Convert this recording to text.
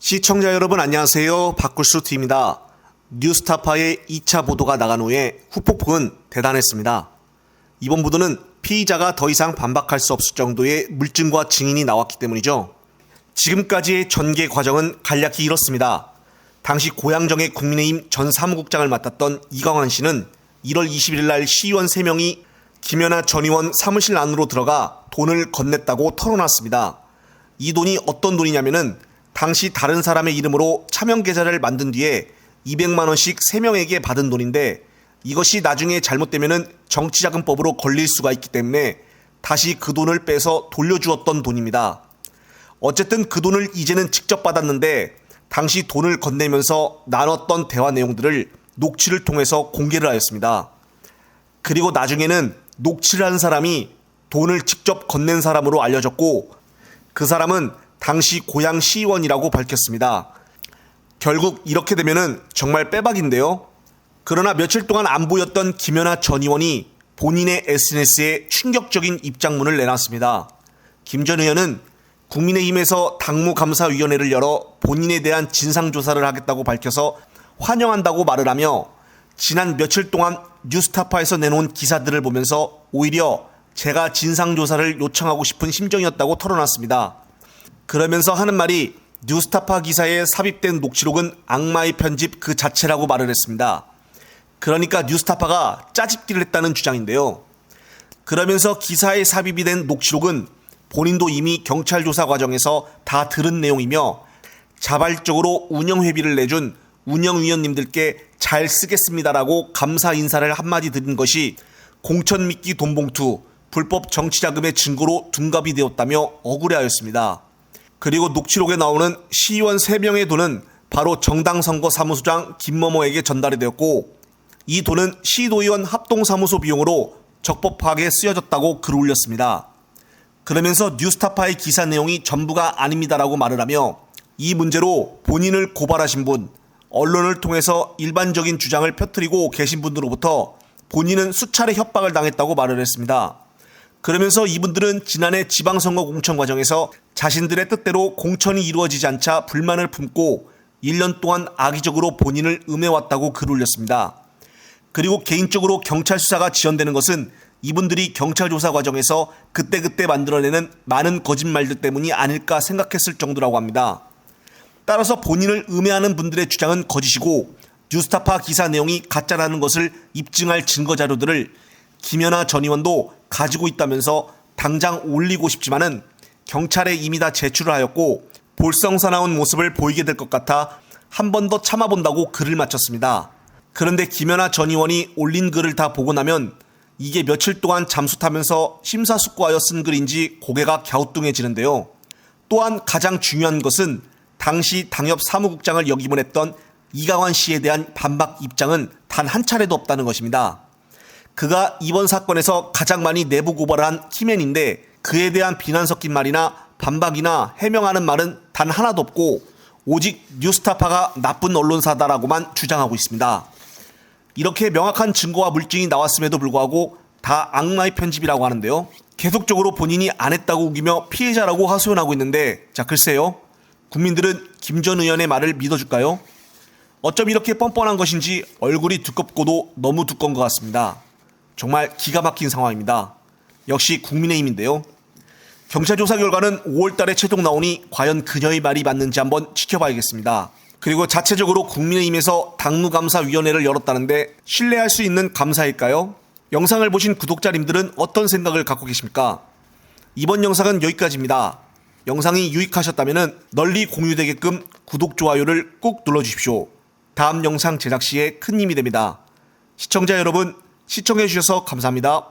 시청자 여러분 안녕하세요. 박굴수TV입니다. 뉴스타파의 2차 보도가 나간 후에 후폭풍은 대단했습니다. 이번 보도는 피의자가 더 이상 반박할 수 없을 정도의 물증과 증인이 나왔기 때문이죠. 지금까지의 전개 과정은 간략히 이렇습니다. 당시 고양정의 국민의힘 전 사무국장을 맡았던 이광환 씨는 1월 21일 날 시의원 3명이 김연아 전 의원 사무실 안으로 들어가 돈을 건넸다고 털어놨습니다. 이 돈이 어떤 돈이냐면은 당시 다른 사람의 이름으로 차명 계좌를 만든 뒤에 200만 원씩 3명에게 받은 돈인데 이것이 나중에 잘못되면은 정치자금법으로 걸릴 수가 있기 때문에 다시 그 돈을 빼서 돌려주었던 돈입니다. 어쨌든 그 돈을 이제는 직접 받았는데 당시 돈을 건네면서 나눴던 대화 내용들을 녹취를 통해서 공개를 하였습니다. 그리고 나중에는 녹취를 한 사람이 돈을 직접 건넨 사람으로 알려졌고 그 사람은 당시 고양 시의원이라고 밝혔습니다. 결국 이렇게 되면은 정말 빼박인데요. 그러나 며칠 동안 안 보였던 김연아 전 의원이 본인의 SNS에 충격적인 입장문을 내놨습니다. 김 전 의원은 국민의힘에서 당무감사위원회를 열어 본인에 대한 진상조사를 하겠다고 밝혀서 환영한다고 말을 하며 지난 며칠 동안 뉴스타파에서 내놓은 기사들을 보면서 오히려 제가 진상조사를 요청하고 싶은 심정이었다고 털어놨습니다. 그러면서 하는 말이 뉴스타파 기사에 삽입된 녹취록은 악마의 편집 그 자체라고 말을 했습니다. 그러니까 뉴스타파가 짜집기를 했다는 주장인데요. 그러면서 기사에 삽입이 된 녹취록은 본인도 이미 경찰 조사 과정에서 다 들은 내용이며 자발적으로 운영회비를 내준 운영위원님들께 잘 쓰겠습니다라고 감사 인사를 한마디 드린 것이 공천미끼 돈봉투, 불법 정치자금의 증거로 둔갑이 되었다며 억울해하였습니다. 그리고 녹취록에 나오는 시의원 3명의 돈은 바로 정당선거사무소장 김모모에게 전달이 되었고 이 돈은 시도의원 합동사무소 비용으로 적법하게 쓰여졌다고 글을 올렸습니다. 그러면서 뉴스타파의 기사 내용이 전부가 아닙니다라고 말을 하며 이 문제로 본인을 고발하신 분, 언론을 통해서 일반적인 주장을 펴뜨리고 계신 분들로부터 본인은 수차례 협박을 당했다고 말을 했습니다. 그러면서 이분들은 지난해 지방선거 공천 과정에서 자신들의 뜻대로 공천이 이루어지지 않자 불만을 품고 1년 동안 악의적으로 본인을 음해왔다고 글을 올렸습니다. 그리고 개인적으로 경찰 수사가 지연되는 것은 이분들이 경찰 조사 과정에서 그때그때 만들어내는 많은 거짓말들 때문이 아닐까 생각했을 정도라고 합니다. 따라서 본인을 음해하는 분들의 주장은 거짓이고 뉴스타파 기사 내용이 가짜라는 것을 입증할 증거 자료들을 김연아 전 의원도 가지고 있다면서 당장 올리고 싶지만은 경찰에 이미 다 제출을 하였고 볼썽사나운 모습을 보이게 될 것 같아 한 번 더 참아본다고 글을 마쳤습니다. 그런데 김연아 전 의원이 올린 글을 다 보고 나면 이게 며칠 동안 잠수 타면서 심사숙고하여 쓴 글인지 고개가 갸우뚱해지는데요. 또한 가장 중요한 것은 당시 당협 사무국장을 역임을 했던 이광환 씨에 대한 반박 입장은 단 한 차례도 없다는 것입니다. 그가 이번 사건에서 가장 많이 내부 고발을 한 키맨인데 그에 대한 비난 섞인 말이나 반박이나 해명하는 말은 단 하나도 없고 오직 뉴스타파가 나쁜 언론사다라고만 주장하고 있습니다. 이렇게 명확한 증거와 물증이 나왔음에도 불구하고 다 악마의 편집이라고 하는데요. 계속적으로 본인이 안 했다고 우기며 피해자라고 하소연하고 있는데 자 글쎄요. 국민들은 김 전 의원의 말을 믿어줄까요? 어쩜 이렇게 뻔뻔한 것인지 얼굴이 두껍고도 너무 두꺼운 것 같습니다. 정말 기가 막힌 상황입니다. 역시 국민의힘인데요. 경찰 조사 결과는 5월 달에 최종 나오니 과연 그녀의 말이 맞는지 한번 지켜봐야겠습니다. 그리고 자체적으로 국민의힘에서 당무감사위원회를 열었다는데 신뢰할 수 있는 감사일까요? 영상을 보신 구독자님들은 어떤 생각을 갖고 계십니까? 이번 영상은 여기까지입니다. 영상이 유익하셨다면 널리 공유되게끔 구독, 좋아요를 꾹 눌러주십시오. 다음 영상 제작 시에 큰 힘이 됩니다. 시청자 여러분, 시청해주셔서 감사합니다.